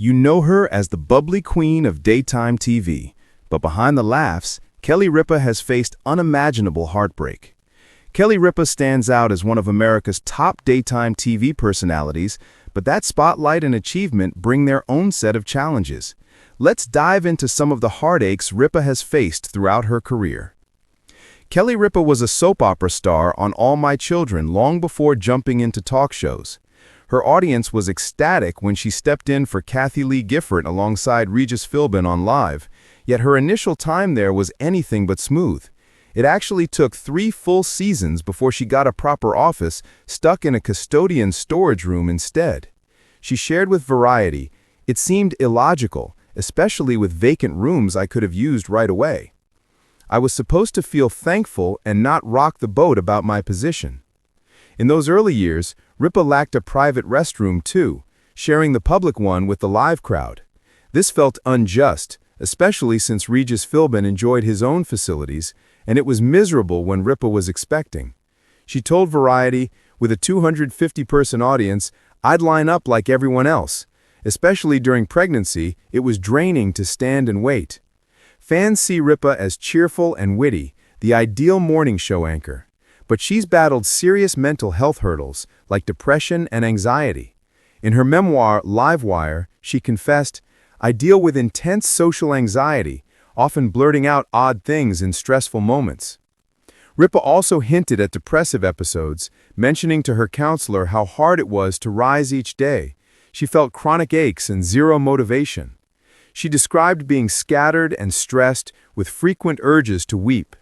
You know her as the bubbly queen of daytime TV, but behind the laughs, Kelly Ripa has faced unimaginable heartbreak. Kelly Ripa stands out as one of America's top daytime TV personalities, but that spotlight and achievement bring their own set of challenges. Let's dive into some of the heartaches Ripa has faced throughout her career. Kelly Ripa was a soap opera star on All My Children long before jumping into talk shows. Her audience was ecstatic when she stepped in for Kathie Lee Gifford alongside Regis Philbin on Live, yet her initial time there was anything but smooth. It actually took 3 full seasons before she got a proper office, stuck in a custodian's storage room instead. She shared with Variety, "It seemed illogical, especially with vacant rooms I could have used right away. I was supposed to feel thankful and not rock the boat about my position." In those early years, Ripa lacked a private restroom too, sharing the public one with the live crowd. This felt unjust, especially since Regis Philbin enjoyed his own facilities, and it was miserable when Ripa was expecting. She told Variety, "With a 250-person audience, I'd line up like everyone else. Especially during pregnancy, it was draining to stand and wait." Fans see Ripa as cheerful and witty, the ideal morning show anchor. But she's battled serious mental health hurdles, like depression and anxiety. In her memoir, Livewire, she confessed, "I deal with intense social anxiety, often blurting out odd things in stressful moments." Ripa also hinted at depressive episodes, mentioning to her counselor how hard it was to rise each day. She felt chronic aches and zero motivation. She described being scattered and stressed, with frequent urges to weep.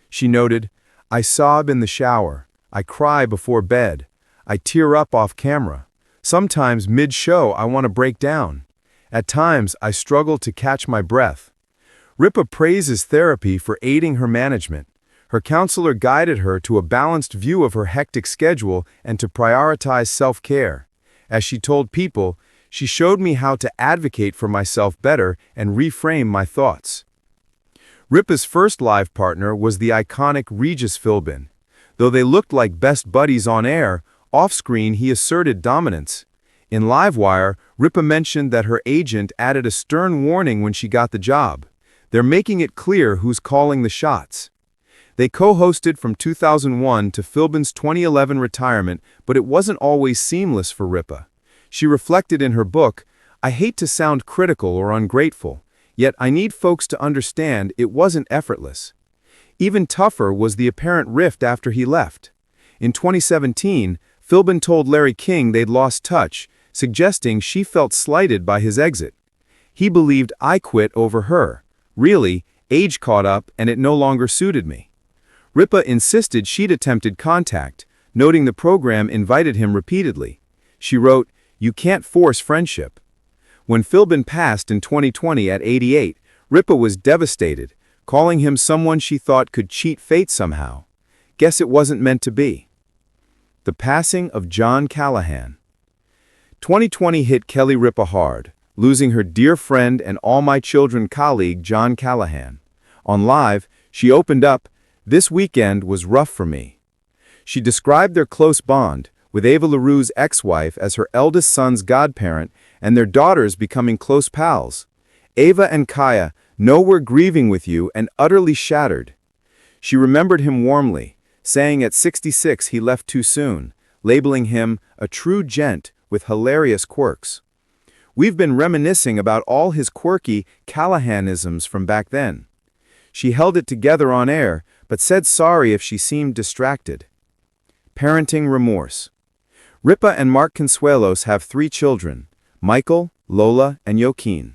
She noted, "I sob in the shower. I cry before bed. I tear up off camera. Sometimes mid-show I want to break down. At times I struggle to catch my breath." Ripa praises therapy for aiding her management. Her counselor guided her to a balanced view of her hectic schedule and to prioritize self-care. As she told People, "She showed me how to advocate for myself better and reframe my thoughts." Ripa's first live partner was the iconic Regis Philbin. Though they looked like best buddies on air, off-screen he asserted dominance. In Livewire, Ripa mentioned that her agent added a stern warning when she got the job. "They're making it clear who's calling the shots." They co-hosted from 2001 to Philbin's 2011 retirement, but it wasn't always seamless for Ripa. She reflected in her book, "I hate to sound critical or ungrateful, yet I need folks to understand it wasn't effortless." Even tougher was the apparent rift after he left. In 2017, Philbin told Larry King they'd lost touch, suggesting she felt slighted by his exit. He believed I quit over her. Really, age caught up and it no longer suited me. Ripa insisted she'd attempted contact, noting the program invited him repeatedly. She wrote, "You can't force friendship." When Philbin passed in 2020 at 88, Ripa was devastated, calling him someone she thought could cheat fate somehow. Guess it wasn't meant to be. The passing of John Callahan. 2020 hit Kelly Ripa hard, losing her dear friend and All My Children colleague John Callahan. On Live, she opened up, "This weekend was rough for me." She described their close bond, with Ava LaRue's ex-wife as her eldest son's godparent and their daughters becoming close pals. "Ava and Kaya know we're grieving with you and utterly shattered." She remembered him warmly, saying at 66 he left too soon, labeling him a true gent with hilarious quirks. "We've been reminiscing about all his quirky Callahanisms from back then." She held it together on air, but said sorry if she seemed distracted. Parenting remorse. Ripa and Mark Consuelos have 3 children, Michael, Lola, and Joaquin.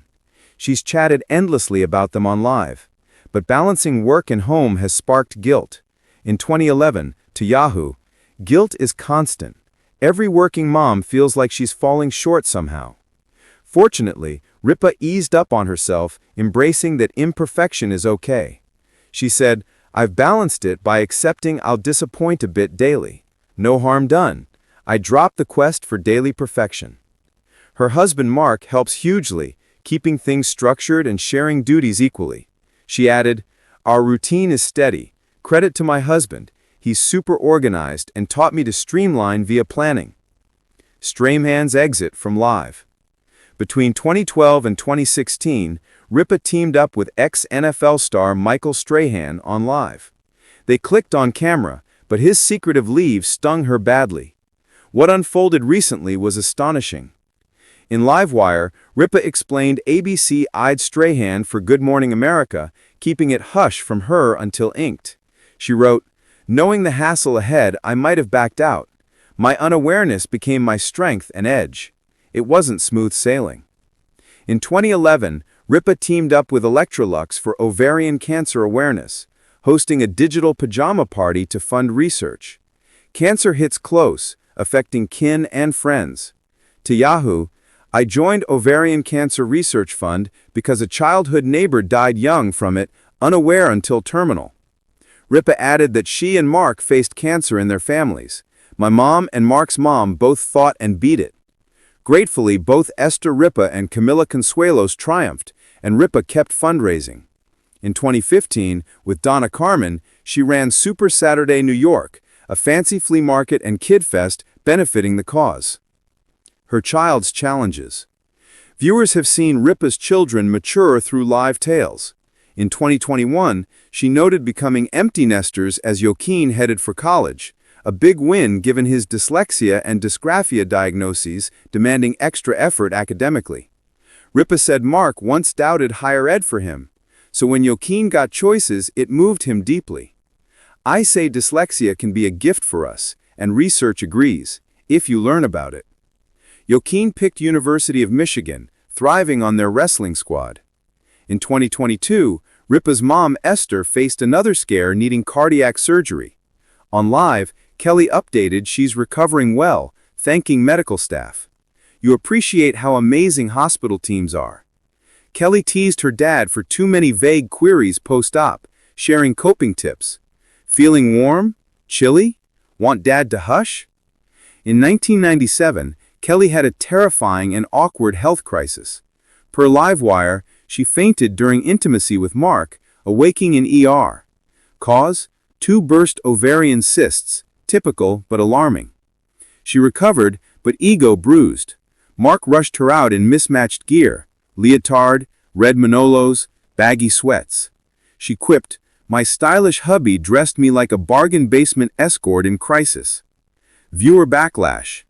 She's chatted endlessly about them on Live. But balancing work and home has sparked guilt. In 2011, to Yahoo, "Guilt is constant. Every working mom feels like she's falling short somehow." Fortunately, Ripa eased up on herself, embracing that imperfection is okay. She said, "I've balanced it by accepting I'll disappoint a bit daily. No harm done. I dropped the quest for daily perfection." Her husband Mark helps hugely, keeping things structured and sharing duties equally. She added, "Our routine is steady. Credit to my husband. He's super organized and taught me to streamline via planning." Strahan's exit from Live. Between 2012 and 2016, Ripa teamed up with ex-NFL star Michael Strahan on Live. They clicked on camera, but his secretive leave stung her badly. What unfolded recently was astonishing. In Livewire, Ripa explained ABC eyed Strahan for Good Morning America, keeping it hush from her until inked. She wrote, "Knowing the hassle ahead, I might have backed out. My unawareness became my strength and edge. It wasn't smooth sailing." In 2011, Ripa teamed up with Electrolux for ovarian cancer awareness, hosting a digital pajama party to fund research. Cancer hits close, affecting kin and friends. To Yahoo, "I joined Ovarian Cancer Research Fund because a childhood neighbor died young from it, unaware until terminal." Ripa added that she and Mark faced cancer in their families. "My mom and Mark's mom both fought and beat it." Gratefully, both Esther Ripa and Camila Consuelos triumphed, and Ripa kept fundraising. In 2015, with Donna Carmen, she ran Super Saturday New York, a fancy flea market and kid fest benefiting the cause. Her child's challenges. Viewers have seen Ripa's children mature through live tales. In 2021, she noted becoming empty nesters as Joaquin headed for college, a big win given his dyslexia and dysgraphia diagnoses demanding extra effort academically. Ripa said Mark once doubted higher ed for him, so when Joaquin got choices, it moved him deeply. "I say dyslexia can be a gift for us, and research agrees, if you learn about it." Joaquin picked University of Michigan, thriving on their wrestling squad. In 2022, Ripa's mom Esther faced another scare needing cardiac surgery. On Live, Kelly updated she's recovering well, thanking medical staff. "You appreciate how amazing hospital teams are." Kelly teased her dad for too many vague queries post-op, sharing coping tips. "Feeling warm? Chilly? Want dad to hush?" In 1997, Kelly had a terrifying and awkward health crisis. Per Livewire, she fainted during intimacy with Mark, awaking in ER. Cause? 2 burst ovarian cysts, typical but alarming. She recovered, but ego bruised. Mark rushed her out in mismatched gear, leotard, red Manolos, baggy sweats. She quipped, "My stylish hubby dressed me like a bargain basement escort in crisis." Viewer backlash.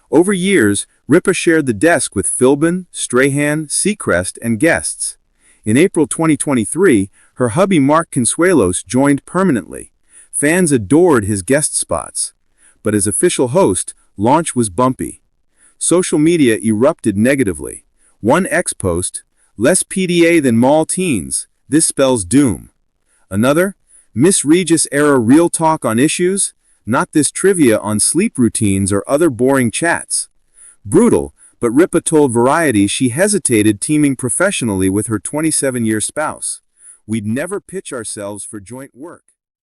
Over years, Ripa shared the desk with Philbin, Strahan, Seacrest, and guests. In April 2023, her hubby Mark Consuelos joined permanently. Fans adored his guest spots. But as official host, launch was bumpy. Social media erupted negatively. One ex-post, "Less PDA than mall teens, this spells doom." Another, "Miss Regis-era real talk on issues, not this trivia on sleep routines or other boring chats." Brutal, but Ripa told Variety she hesitated teaming professionally with her 27-year spouse. "We'd never pitch ourselves for joint work."